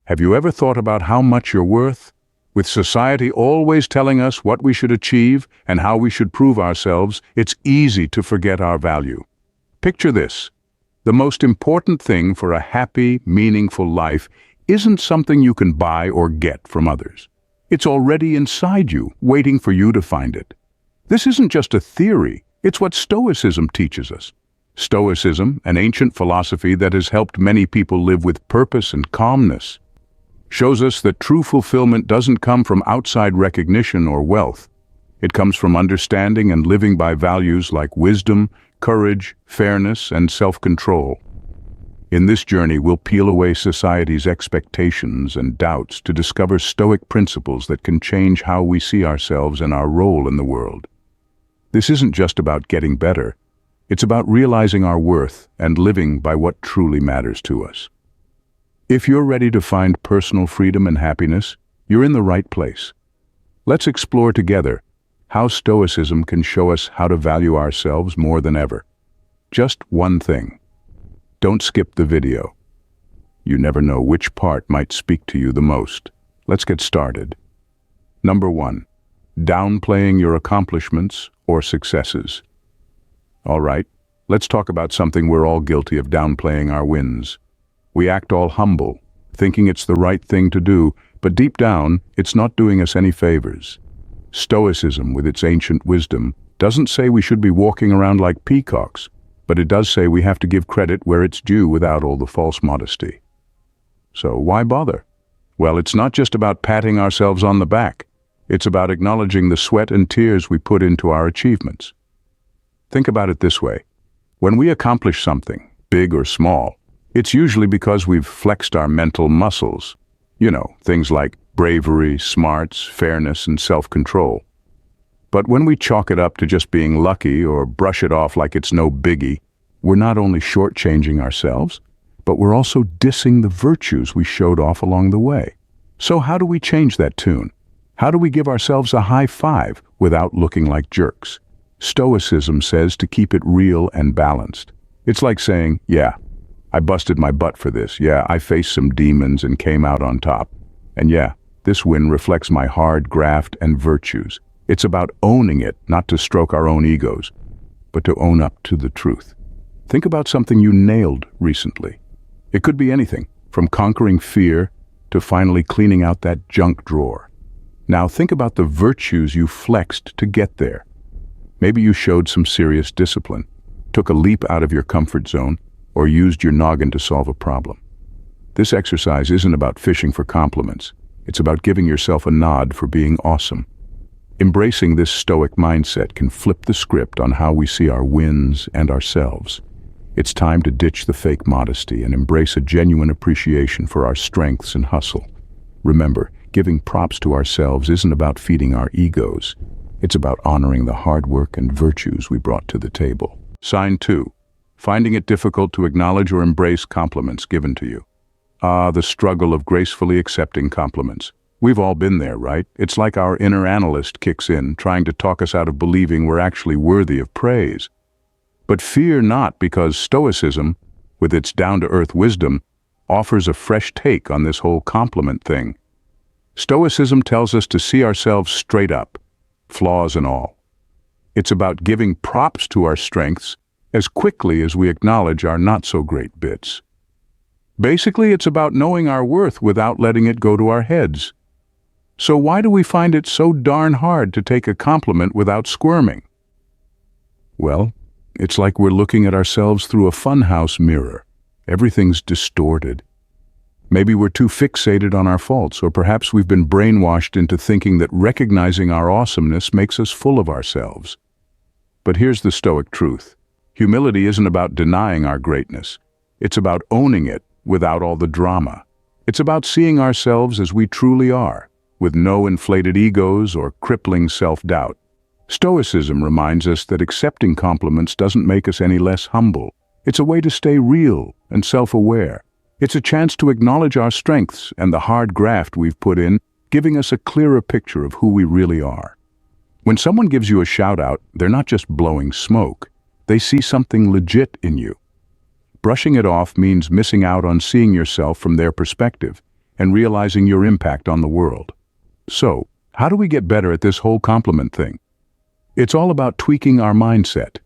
Have you ever thought about how much you're worth? With society always telling us what we should achieve and how we should prove ourselves, it's easy to forget our value. Picture this. The most important thing for a happy, meaningful life isn't something you can buy or get from others. It's already inside you, waiting for you to find it. This isn't just a theory, it's what Stoicism teaches us. Stoicism, an ancient philosophy that has helped many people live with purpose and calmness, shows us that true fulfillment doesn't come from outside recognition or wealth. It comes from understanding and living by values like wisdom, courage, fairness, and self-control. In this journey, we'll peel away society's expectations and doubts to discover Stoic principles that can change how we see ourselves and our role in the world. This isn't just about getting better. It's about realizing our worth and living by what truly matters to us. If you're ready to find personal freedom and happiness, you're in the right place. Let's explore together how Stoicism can show us how to value ourselves more than ever. Just one thing. Don't skip the video. You never know which part might speak to you the most. Let's get started. Number 1. Downplaying your accomplishments or successes. All right, let's talk about something we're all guilty of: downplaying our wins. We act all humble, thinking it's the right thing to do, but deep down, it's not doing us any favors. Stoicism, with its ancient wisdom, doesn't say we should be walking around like peacocks, but it does say we have to give credit where it's due without all the false modesty. So why bother? Well, it's not just about patting ourselves on the back. It's about acknowledging the sweat and tears we put into our achievements. Think about it this way. When we accomplish something, big or small, it's usually because we've flexed our mental muscles. You know, things like bravery, smarts, fairness, and self-control. But when we chalk it up to just being lucky or brush it off like it's no biggie, we're not only shortchanging ourselves, but we're also dissing the virtues we showed off along the way. So how do we change that tune? How do we give ourselves a high five without looking like jerks? Stoicism says to keep it real and balanced. It's like saying, yeah, I busted my butt for this. Yeah, I faced some demons and came out on top. And yeah, this win reflects my hard graft and virtues. It's about owning it, not to stroke our own egos, but to own up to the truth. Think about something you nailed recently. It could be anything, from conquering fear to finally cleaning out that junk drawer. Now think about the virtues you flexed to get there. Maybe you showed some serious discipline, took a leap out of your comfort zone, or used your noggin to solve a problem. This exercise isn't about fishing for compliments. It's about giving yourself a nod for being awesome. Embracing this Stoic mindset can flip the script on how we see our wins and ourselves. It's time to ditch the fake modesty and embrace a genuine appreciation for our strengths and hustle. Remember, giving props to ourselves isn't about feeding our egos. It's about honoring the hard work and virtues we brought to the table. Sign 2. Finding it difficult to acknowledge or embrace compliments given to you. The struggle of gracefully accepting compliments. We've all been there, right? It's like our inner analyst kicks in, trying to talk us out of believing we're actually worthy of praise. But fear not, because Stoicism, with its down-to-earth wisdom, offers a fresh take on this whole compliment thing. Stoicism tells us to see ourselves straight up, flaws and all. It's about giving props to our strengths as quickly as we acknowledge our not-so-great bits. Basically, it's about knowing our worth without letting it go to our heads. So why do we find it so darn hard to take a compliment without squirming? Well, it's like we're looking at ourselves through a funhouse mirror. Everything's distorted. Maybe we're too fixated on our faults, or perhaps we've been brainwashed into thinking that recognizing our awesomeness makes us full of ourselves. But here's the Stoic truth. Humility isn't about denying our greatness. It's about owning it without all the drama. It's about seeing ourselves as we truly are, with no inflated egos or crippling self-doubt. Stoicism reminds us that accepting compliments doesn't make us any less humble. It's a way to stay real and self-aware. It's a chance to acknowledge our strengths and the hard graft we've put in, giving us a clearer picture of who we really are. When someone gives you a shout-out, they're not just blowing smoke. They see something legit in you. Brushing it off means missing out on seeing yourself from their perspective. and realizing your impact on the world. So, how do we get better at this whole compliment thing? It's all about tweaking our mindset.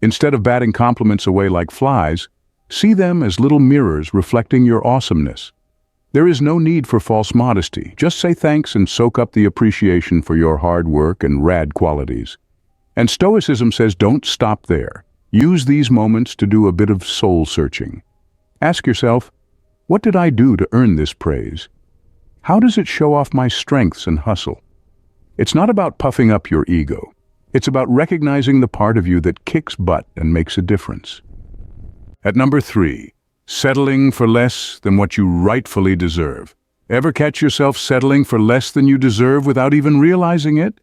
Instead of batting compliments away like flies, see them as little mirrors reflecting your awesomeness. There is no need for false modesty. Just say thanks and soak up the appreciation for your hard work and rad qualities. And Stoicism says don't stop there. Use these moments to do a bit of soul searching. Ask yourself, what did I do to earn this praise? How does it show off my strengths and hustle? It's not about puffing up your ego. It's about recognizing the part of you that kicks butt and makes a difference. At number 3, settling for less than what you rightfully deserve. Ever catch yourself settling for less than you deserve without even realizing it?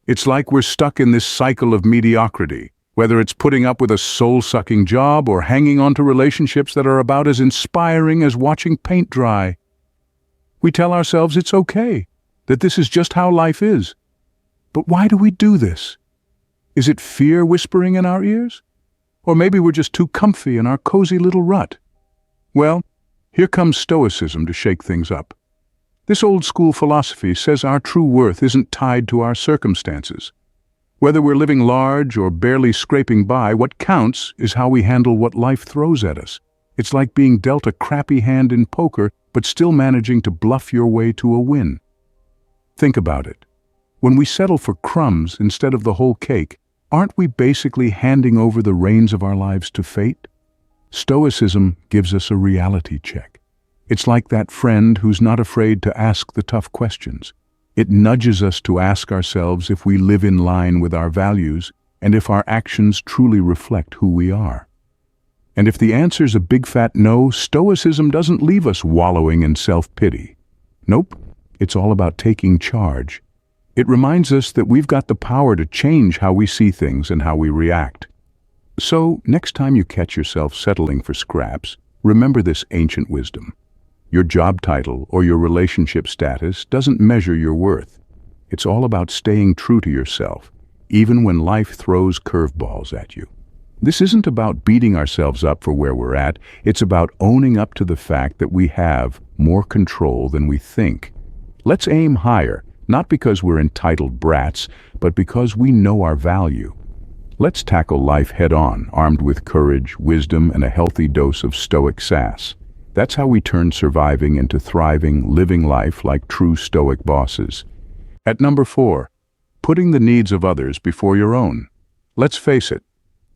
It's like we're stuck in this cycle of mediocrity, whether it's putting up with a soul-sucking job or hanging on to relationships that are about as inspiring as watching paint dry. We tell ourselves it's okay, that this is just how life is. But why do we do this? Is it fear whispering in our ears? Or maybe we're just too comfy in our cozy little rut? Well, here comes Stoicism to shake things up. This old-school philosophy says our true worth isn't tied to our circumstances. Whether we're living large or barely scraping by, what counts is how we handle what life throws at us. It's like being dealt a crappy hand in poker, but still managing to bluff your way to a win. Think about it. When we settle for crumbs instead of the whole cake, aren't we basically handing over the reins of our lives to fate? Stoicism gives us a reality check. It's like that friend who's not afraid to ask the tough questions. It nudges us to ask ourselves if we live in line with our values and if our actions truly reflect who we are. And if the answer's a big fat no, Stoicism doesn't leave us wallowing in self-pity. Nope, it's all about taking charge. It reminds us that we've got the power to change how we see things and how we react. So, next time you catch yourself settling for scraps, remember this ancient wisdom. Your job title or your relationship status doesn't measure your worth. It's all about staying true to yourself, even when life throws curveballs at you. This isn't about beating ourselves up for where we're at. It's about owning up to the fact that we have more control than we think. Let's aim higher, not because we're entitled brats, but because we know our value. Let's tackle life head-on, armed with courage, wisdom, and a healthy dose of stoic sass. That's how we turn surviving into thriving, living life like true stoic bosses. At number 4, putting the needs of others before your own. Let's face it,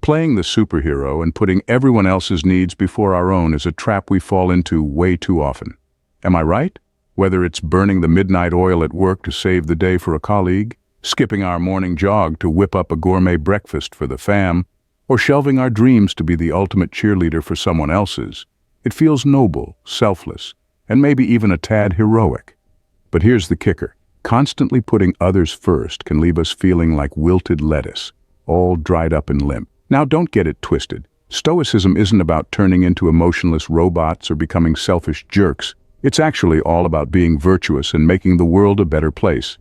playing the superhero and putting everyone else's needs before our own is a trap we fall into way too often. Am I right? Whether it's burning the midnight oil at work to save the day for a colleague, skipping our morning jog to whip up a gourmet breakfast for the fam, or shelving our dreams to be the ultimate cheerleader for someone else's, it feels noble, selfless, and maybe even a tad heroic. But here's the kicker. Constantly putting others first can leave us feeling like wilted lettuce, all dried up and limp. Now don't get it twisted. Stoicism isn't about turning into emotionless robots or becoming selfish jerks. It's actually all about being virtuous and making the world a better place.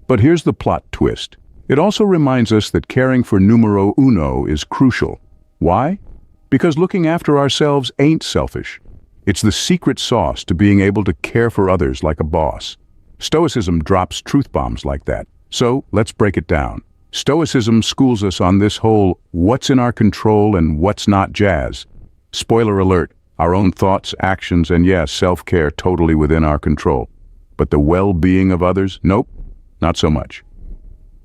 But here's the plot twist. It also reminds us that caring for numero uno is crucial. Why? Because looking after ourselves ain't selfish. It's the secret sauce to being able to care for others like a boss. Stoicism drops truth bombs like that. So let's break it down. Stoicism schools us on this whole what's in our control and what's not jazz. Spoiler alert. Our own thoughts, actions, and yes, self-care totally within our control. But the well-being of others? Nope, not so much.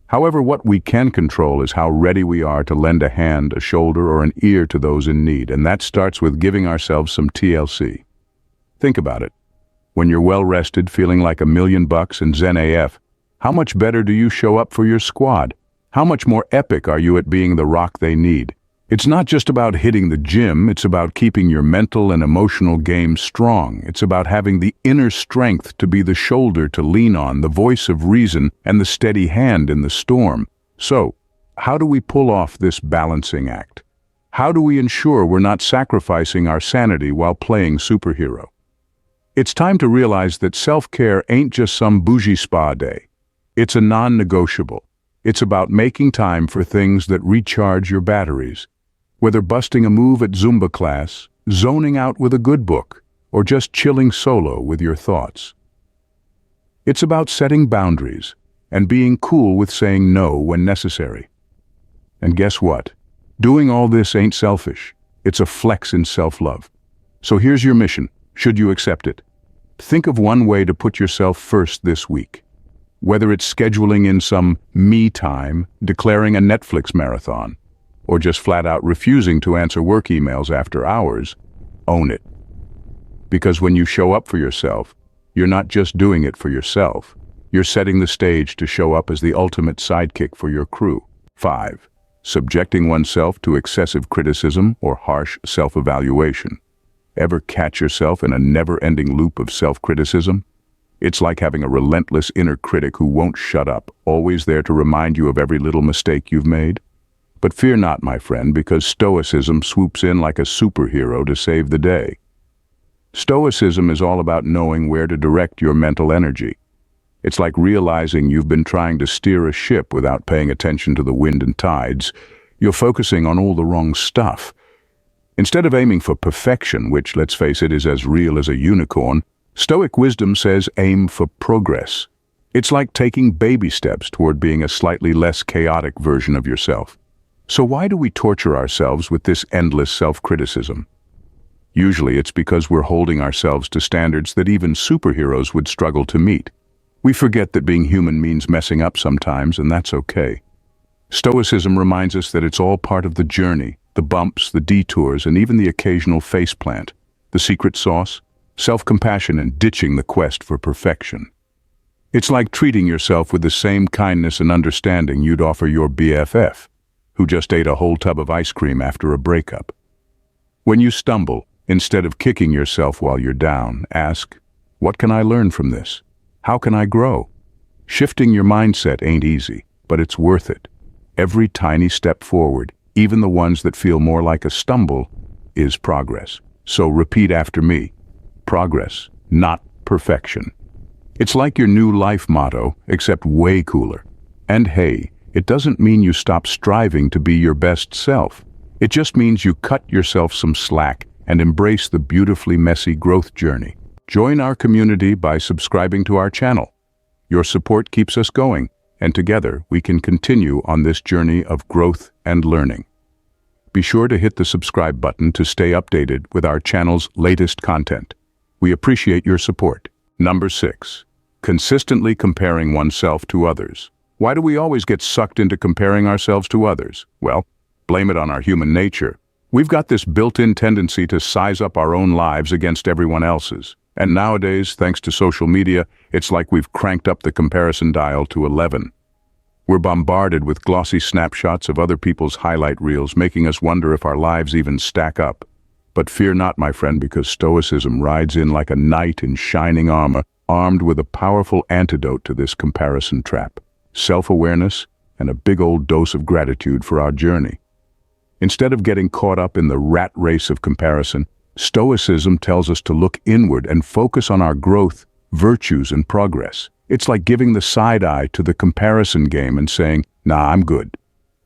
However, what we can control is how ready we are to lend a hand, a shoulder, or an ear to those in need, and that starts with giving ourselves some TLC. Think about it. When you're well-rested, feeling like $1,000,000 and Zen AF, how much better do you show up for your squad? How much more epic are you at being the rock they need? It's not just about hitting the gym, it's about keeping your mental and emotional game strong. It's about having the inner strength to be the shoulder to lean on, the voice of reason, and the steady hand in the storm. So, how do we pull off this balancing act? How do we ensure we're not sacrificing our sanity while playing superhero? It's time to realize that self-care ain't just some bougie spa day. It's a non-negotiable. It's about making time for things that recharge your batteries. Whether busting a move at Zumba class, zoning out with a good book, or just chilling solo with your thoughts. It's about setting boundaries and being cool with saying no when necessary. And guess what? Doing all this ain't selfish. It's a flex in self-love. So here's your mission, should you accept it. Think of one way to put yourself first this week. Whether it's scheduling in some me time, declaring a Netflix marathon, or just flat out refusing to answer work emails after hours, own it. Because when you show up for yourself, you're not just doing it for yourself. You're setting the stage to show up as the ultimate sidekick for your crew. 5. Subjecting oneself to excessive criticism or harsh self-evaluation. Ever catch yourself in a never-ending loop of self-criticism? It's like having a relentless inner critic who won't shut up, always there to remind you of every little mistake you've made. But fear not, my friend, because stoicism swoops in like a superhero to save the day. Stoicism is all about knowing where to direct your mental energy. It's like realizing you've been trying to steer a ship without paying attention to the wind and tides. You're focusing on all the wrong stuff. Instead of aiming for perfection, which, let's face it, is as real as a unicorn, Stoic wisdom says aim for progress. It's like taking baby steps toward being a slightly less chaotic version of yourself. So why do we torture ourselves with this endless self-criticism? Usually it's because we're holding ourselves to standards that even superheroes would struggle to meet. We forget that being human means messing up sometimes, and that's okay. Stoicism reminds us that it's all part of the journey, the bumps, the detours, and even the occasional faceplant. The secret sauce? Self-compassion and ditching the quest for perfection. It's like treating yourself with the same kindness and understanding you'd offer your BFF, who just ate a whole tub of ice cream after a breakup. When you stumble, instead of kicking yourself while you're down, ask, what can I learn from this? How can I grow? Shifting your mindset ain't easy, but it's worth it. Every tiny step forward, even the ones that feel more like a stumble, is progress. So repeat after me. Progress, not perfection. It's like your new life motto, except way cooler. And hey, it doesn't mean you stop striving to be your best self. It just means you cut yourself some slack and embrace the beautifully messy growth journey. Join our community by subscribing to our channel. Your support keeps us going, and together we can continue on this journey of growth and learning. Be sure to hit the subscribe button to stay updated with our channel's latest content. We appreciate your support. Number 6. Consistently comparing oneself to others. Why do we always get sucked into comparing ourselves to others? Well, blame it on our human nature. We've got this built-in tendency to size up our own lives against everyone else's. And nowadays, thanks to social media, it's like we've cranked up the comparison dial to 11. We're bombarded with glossy snapshots of other people's highlight reels, making us wonder if our lives even stack up. But fear not, my friend, because Stoicism rides in like a knight in shining armor, armed with a powerful antidote to this comparison trap: self-awareness and a big old dose of gratitude for our journey. Instead of getting caught up in the rat race of comparison, Stoicism tells us to look inward and focus on our growth, virtues, and progress. It's like giving the side eye to the comparison game and saying, nah, I'm good.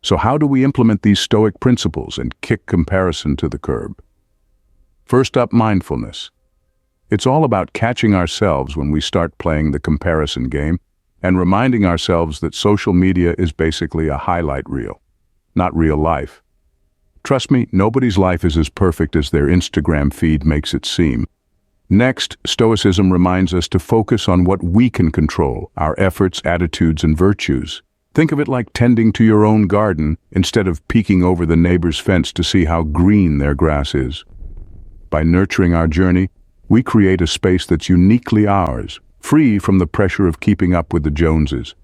So how do we implement these Stoic principles and kick comparison to the curb? First up, mindfulness. It's all about catching ourselves when we start playing the comparison game and reminding ourselves that social media is basically a highlight reel, not real life. Trust me, nobody's life is as perfect as their Instagram feed makes it seem. Next, Stoicism reminds us to focus on what we can control, our efforts, attitudes, and virtues. Think of it like tending to your own garden instead of peeking over the neighbor's fence to see how green their grass is. By nurturing our journey, we create a space that's uniquely ours, free from the pressure of keeping up with the Joneses.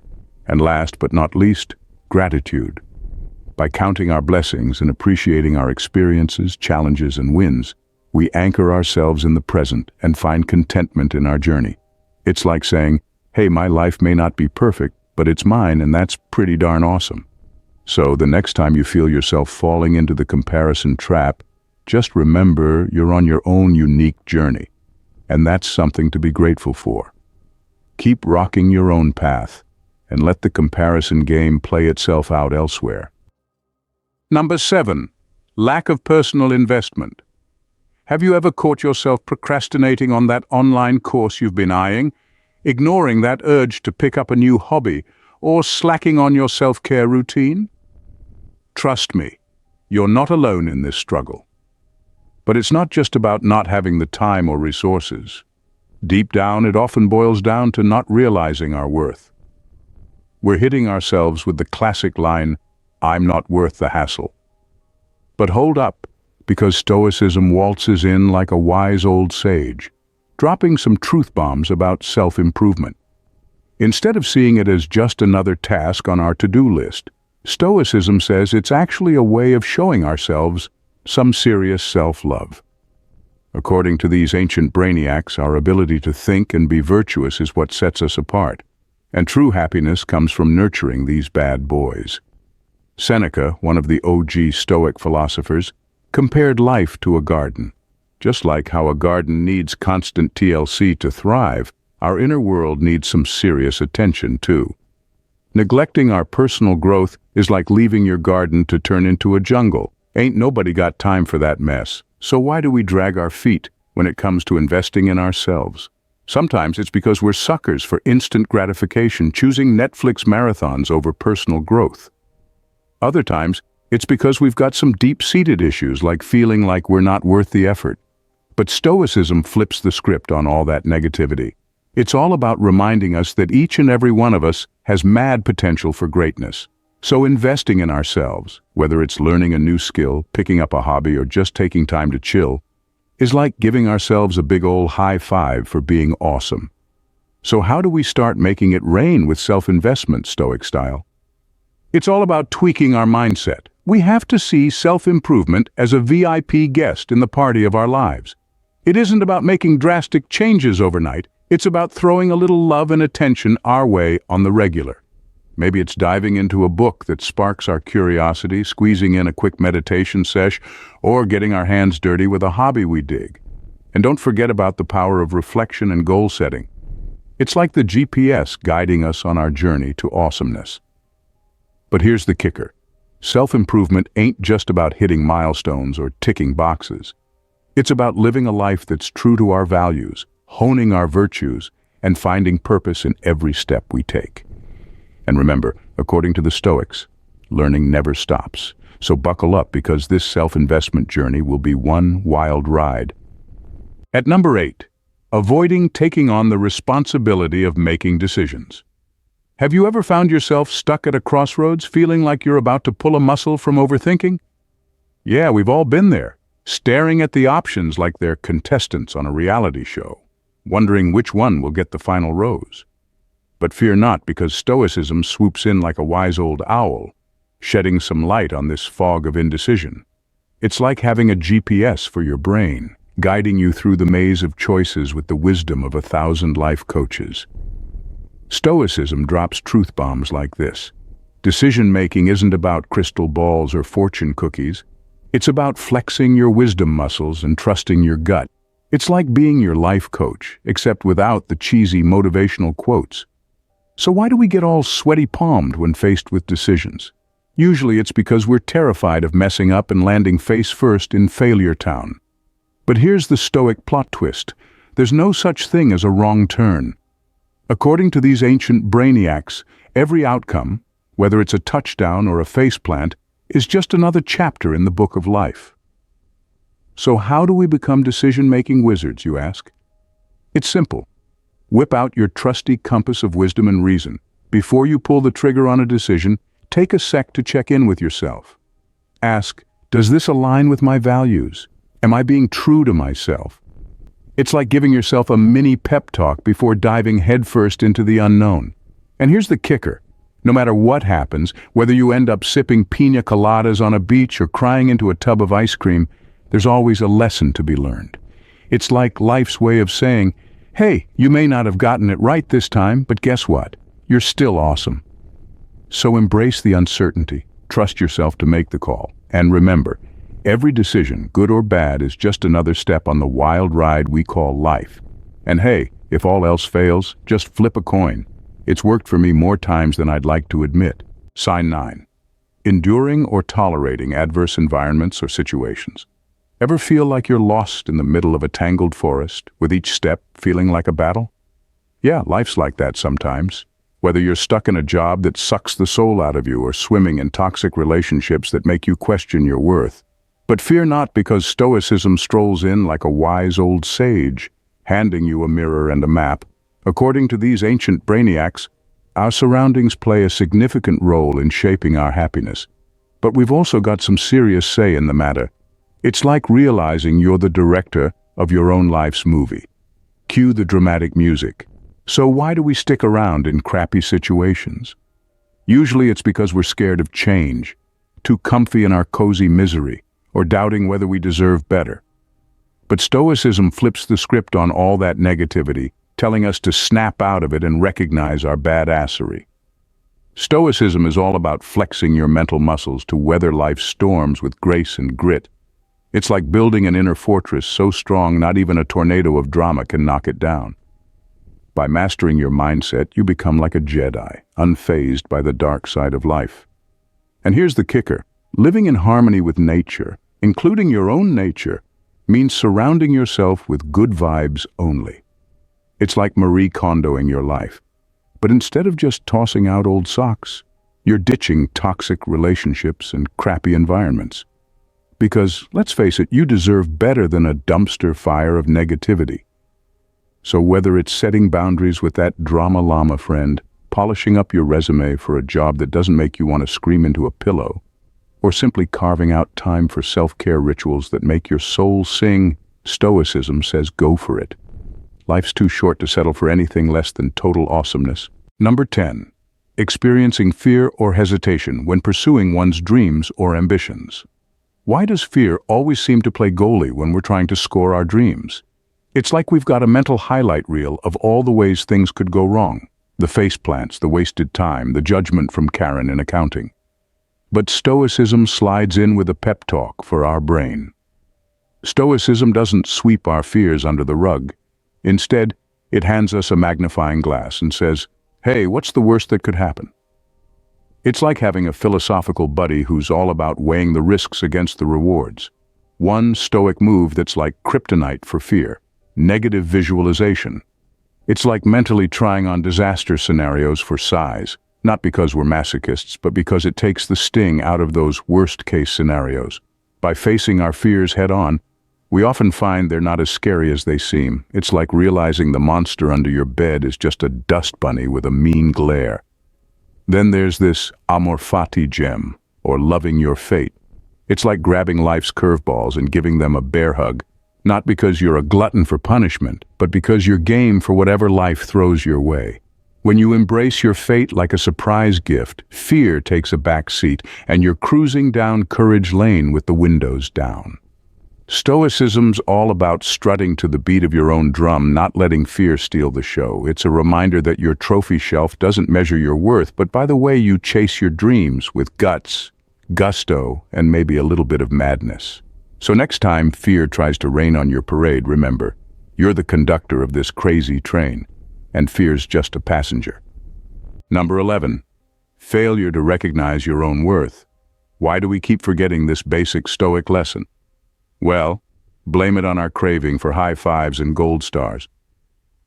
And last but not least, gratitude. By counting our blessings and appreciating our experiences, challenges, and wins, we anchor ourselves in the present and find contentment in our journey. It's like saying, hey, my life may not be perfect, but it's mine, and that's pretty darn awesome. So the next time you feel yourself falling into the comparison trap, just remember you're on your own unique journey, and that's something to be grateful for. Keep rocking your own path, and let the comparison game play itself out elsewhere. Number 7. Lack of personal investment. Have you ever caught yourself procrastinating on that online course you've been eyeing? ignoring that urge to pick up a new hobby, or slacking on your self-care routine? Trust me, you're not alone in this struggle. But it's not just about not having the time or resources. Deep down, it often boils down to not realizing our worth. We're hitting ourselves with the classic line, "I'm not worth the hassle." But hold up, because Stoicism waltzes in like a wise old sage, dropping some truth bombs about self-improvement. Instead of seeing it as just another task on our to-do list, Stoicism says it's actually a way of showing ourselves some serious self-love. According to these ancient brainiacs, our ability to think and be virtuous is what sets us apart, and true happiness comes from nurturing these bad boys. Seneca, one of the OG Stoic philosophers, compared life to a garden. Just like how a garden needs constant TLC to thrive, our inner world needs some serious attention too. Neglecting our personal growth is like leaving your garden to turn into a jungle. Ain't nobody got time for that mess. So why do we drag our feet when it comes to investing in ourselves? Sometimes it's because we're suckers for instant gratification, choosing Netflix marathons over personal growth. Other times, it's because we've got some deep-seated issues like feeling like we're not worth the effort. But Stoicism flips the script on all that negativity. It's all about reminding us that each and every one of us has mad potential for greatness. So investing in ourselves, whether it's learning a new skill, picking up a hobby, or just taking time to chill, is like giving ourselves a big ol' high five for being awesome. So how do we start making it rain with self-investment, Stoic style? It's all about tweaking our mindset. We have to see self-improvement as a VIP guest in the party of our lives. It isn't about making drastic changes overnight. It's about throwing a little love and attention our way on the regular. Maybe it's diving into a book that sparks our curiosity, squeezing in a quick meditation sesh, or getting our hands dirty with a hobby we dig. And don't forget about the power of reflection and goal setting. It's like the GPS guiding us on our journey to awesomeness. But here's the kicker. Self-improvement ain't just about hitting milestones or ticking boxes. It's about living a life that's true to our values, honing our virtues, and finding purpose in every step we take. And remember, according to the Stoics, learning never stops. So buckle up, because this self-investment journey will be one wild ride. At number 8, avoiding taking on the responsibility of making decisions. Have you ever found yourself stuck at a crossroads, feeling like you're about to pull a muscle from overthinking? Yeah, we've all been there, staring at the options like they're contestants on a reality show, wondering which one will get the final rose. But fear not, because Stoicism swoops in like a wise old owl, shedding some light on this fog of indecision. It's like having a GPS for your brain, guiding you through the maze of choices with the wisdom of 1,000 life coaches. Stoicism drops truth bombs like this. Decision-making isn't about crystal balls or fortune cookies. It's about flexing your wisdom muscles and trusting your gut. It's like being your life coach, except without the cheesy motivational quotes. So why do we get all sweaty-palmed when faced with decisions? Usually it's because we're terrified of messing up and landing face first in failure town. But here's the Stoic plot twist. There's no such thing as a wrong turn. According to these ancient brainiacs, every outcome, whether it's a touchdown or a faceplant, is just another chapter in the book of life. So how do we become decision-making wizards, you ask? It's simple. Whip out your trusty compass of wisdom and reason. Before you pull the trigger on a decision, take a sec to check in with yourself. Ask, does this align with my values? Am I being true to myself? It's like giving yourself a mini pep talk before diving headfirst into the unknown. And here's the kicker. No matter what happens, whether you end up sipping pina coladas on a beach or crying into a tub of ice cream, there's always a lesson to be learned. It's like life's way of saying, hey, you may not have gotten it right this time, but guess what? You're still awesome. So embrace the uncertainty, trust yourself to make the call, and remember, every decision, good or bad, is just another step on the wild ride we call life. And hey, if all else fails, just flip a coin. It's worked for me more times than I'd like to admit. Sign 9. Enduring or tolerating adverse environments or situations. Ever feel like you're lost in the middle of a tangled forest, with each step feeling like a battle? Yeah, life's like that sometimes. Whether you're stuck in a job that sucks the soul out of you or swimming in toxic relationships that make you question your worth. But fear not, because stoicism strolls in like a wise old sage, handing you a mirror and a map. According to these ancient brainiacs, our surroundings play a significant role in shaping our happiness. But we've also got some serious say in the matter. It's like realizing you're the director of your own life's movie. Cue the dramatic music. So why do we stick around in crappy situations? Usually it's because we're scared of change, too comfy in our cozy misery, or doubting whether we deserve better. But Stoicism flips the script on all that negativity, telling us to snap out of it and recognize our badassery. Stoicism is all about flexing your mental muscles to weather life's storms with grace and grit. It's like building an inner fortress so strong not even a tornado of drama can knock it down. By mastering your mindset, you become like a Jedi, unfazed by the dark side of life. And here's the kicker. Living in harmony with nature, including your own nature, means surrounding yourself with good vibes only. It's like Marie Kondoing your life. But instead of just tossing out old socks, you're ditching toxic relationships and crappy environments. Because, let's face it, you deserve better than a dumpster fire of negativity. So whether it's setting boundaries with that drama llama friend, polishing up your resume for a job that doesn't make you want to scream into a pillow, or simply carving out time for self-care rituals that make your soul sing, Stoicism says go for it. Life's too short to settle for anything less than total awesomeness. Number 10. Experiencing fear or hesitation when pursuing one's dreams or ambitions. Why does fear always seem to play goalie when we're trying to score our dreams? It's like we've got a mental highlight reel of all the ways things could go wrong. The faceplants, the wasted time, the judgment from Karen in accounting. But Stoicism slides in with a pep talk for our brain. Stoicism doesn't sweep our fears under the rug. Instead, it hands us a magnifying glass and says, hey, what's the worst that could happen? It's like having a philosophical buddy who's all about weighing the risks against the rewards. One stoic move that's like kryptonite for fear. Negative visualization. It's like mentally trying on disaster scenarios for size, not because we're masochists, but because it takes the sting out of those worst-case scenarios. By facing our fears head-on, we often find they're not as scary as they seem. It's like realizing the monster under your bed is just a dust bunny with a mean glare. Then there's this amor fati gem, or loving your fate. It's like grabbing life's curveballs and giving them a bear hug. Not because you're a glutton for punishment, but because you're game for whatever life throws your way. When you embrace your fate like a surprise gift, fear takes a back seat, and you're cruising down courage lane with the windows down. Stoicism's all about strutting to the beat of your own drum, not letting fear steal the show. It's a reminder that your trophy shelf doesn't measure your worth, but by the way you chase your dreams with guts, gusto, and maybe a little bit of madness. So next time fear tries to rain on your parade, remember, you're the conductor of this crazy train, and fear's just a passenger. Number 11. Failure to recognize your own worth. Why do we keep forgetting this basic Stoic lesson? Well, blame it on our craving for high fives and gold stars.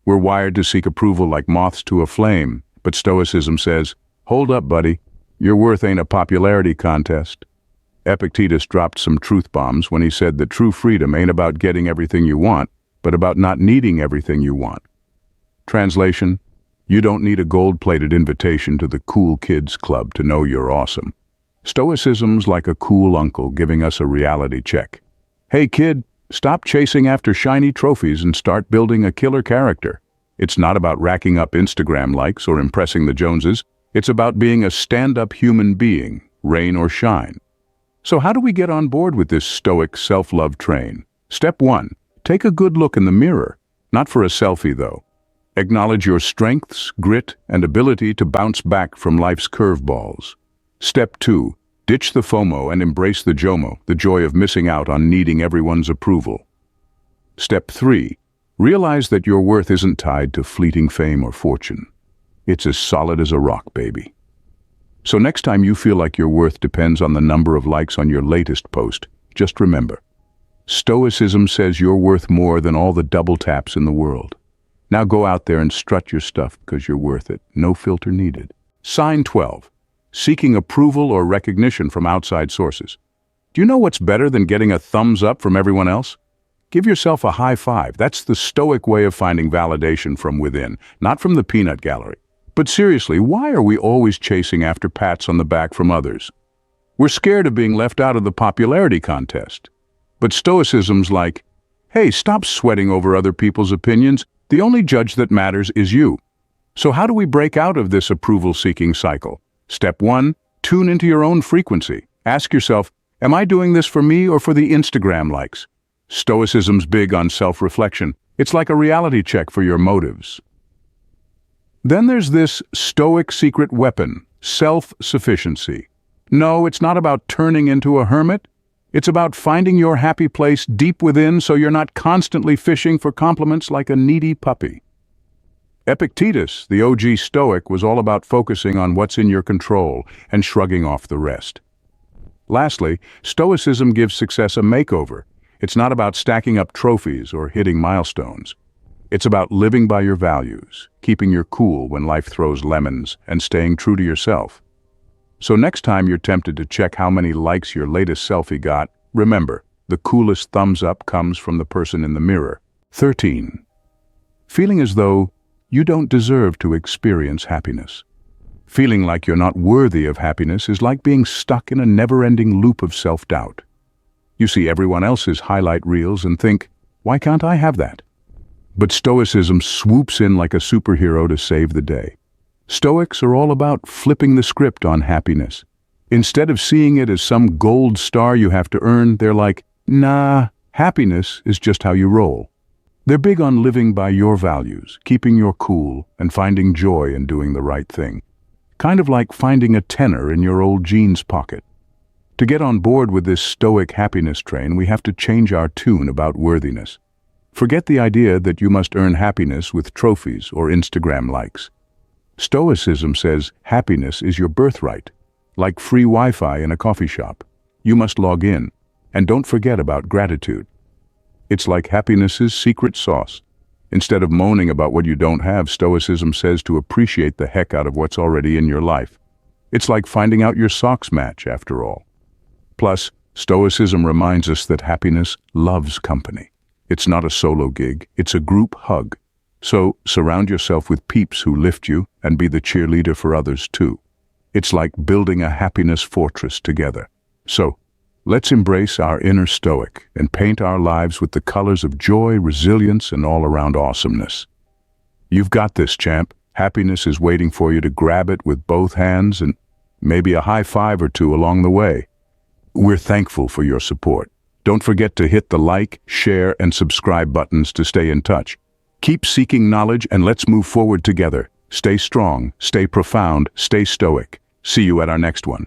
We're wired to seek approval like moths to a flame, but Stoicism says, hold up, buddy, your worth ain't a popularity contest. Epictetus dropped some truth bombs when he said that true freedom ain't about getting everything you want, but about not needing everything you want. Translation, you don't need a gold-plated invitation to the cool kids club to know you're awesome. Stoicism's like a cool uncle giving us a reality check. Hey kid, stop chasing after shiny trophies and start building a killer character. It's not about racking up Instagram likes or impressing the Joneses. It's about being a stand-up human being, rain or shine. So how do we get on board with this stoic self-love train? Step 1. Take a good look in the mirror. Not for a selfie, though. Acknowledge your strengths, grit, and ability to bounce back from life's curveballs. Step 2. Ditch the FOMO and embrace the JOMO, the joy of missing out on needing everyone's approval. Step 3. Realize that your worth isn't tied to fleeting fame or fortune. It's as solid as a rock, baby. So next time you feel like your worth depends on the number of likes on your latest post, just remember, Stoicism says you're worth more than all the double taps in the world. Now go out there and strut your stuff because you're worth it. No filter needed. Sign 12. Seeking approval or recognition from outside sources. Do you know what's better than getting a thumbs up from everyone else? Give yourself a high five. That's the stoic way of finding validation from within, not from the peanut gallery. But seriously, why are we always chasing after pats on the back from others? We're scared of being left out of the popularity contest. But stoicism's like, hey, stop sweating over other people's opinions. The only judge that matters is you. So how do we break out of this approval-seeking cycle? Step 1, tune into your own frequency. Ask yourself, am I doing this for me or for the Instagram likes? Stoicism's big on self-reflection. It's like a reality check for your motives. Then there's this stoic secret weapon, self-sufficiency. No, it's not about turning into a hermit. It's about finding your happy place deep within so you're not constantly fishing for compliments like a needy puppy. Epictetus, the OG Stoic, was all about focusing on what's in your control and shrugging off the rest. Lastly, Stoicism gives success a makeover. It's not about stacking up trophies or hitting milestones. It's about living by your values, keeping your cool when life throws lemons, and staying true to yourself. So next time you're tempted to check how many likes your latest selfie got, remember, the coolest thumbs up comes from the person in the mirror. 13. Feeling as though you don't deserve to experience happiness. Feeling like you're not worthy of happiness is like being stuck in a never-ending loop of self-doubt. You see everyone else's highlight reels and think, why can't I have that? But Stoicism swoops in like a superhero to save the day. Stoics are all about flipping the script on happiness. Instead of seeing it as some gold star you have to earn, they're like, nah, happiness is just how you roll. They're big on living by your values, keeping your cool, and finding joy in doing the right thing. Kind of like finding a tenner in your old jeans pocket. To get on board with this stoic happiness train, we have to change our tune about worthiness. Forget the idea that you must earn happiness with trophies or Instagram likes. Stoicism says happiness is your birthright, like free Wi-Fi in a coffee shop. You must log in, and don't forget about gratitude. It's like happiness's secret sauce. Instead of moaning about what you don't have, Stoicism says to appreciate the heck out of what's already in your life. It's like finding out your socks match, after all. Plus, Stoicism reminds us that happiness loves company. It's not a solo gig, it's a group hug. So, surround yourself with peeps who lift you and be the cheerleader for others too. It's like building a happiness fortress together. So, let's embrace our inner stoic and paint our lives with the colors of joy, resilience, and all-around awesomeness. You've got this, champ. Happiness is waiting for you to grab it with both hands and maybe a high five or two along the way. We're thankful for your support. Don't forget to hit the like, share, and subscribe buttons to stay in touch. Keep seeking knowledge and let's move forward together. Stay strong, stay profound, stay stoic. See you at our next one.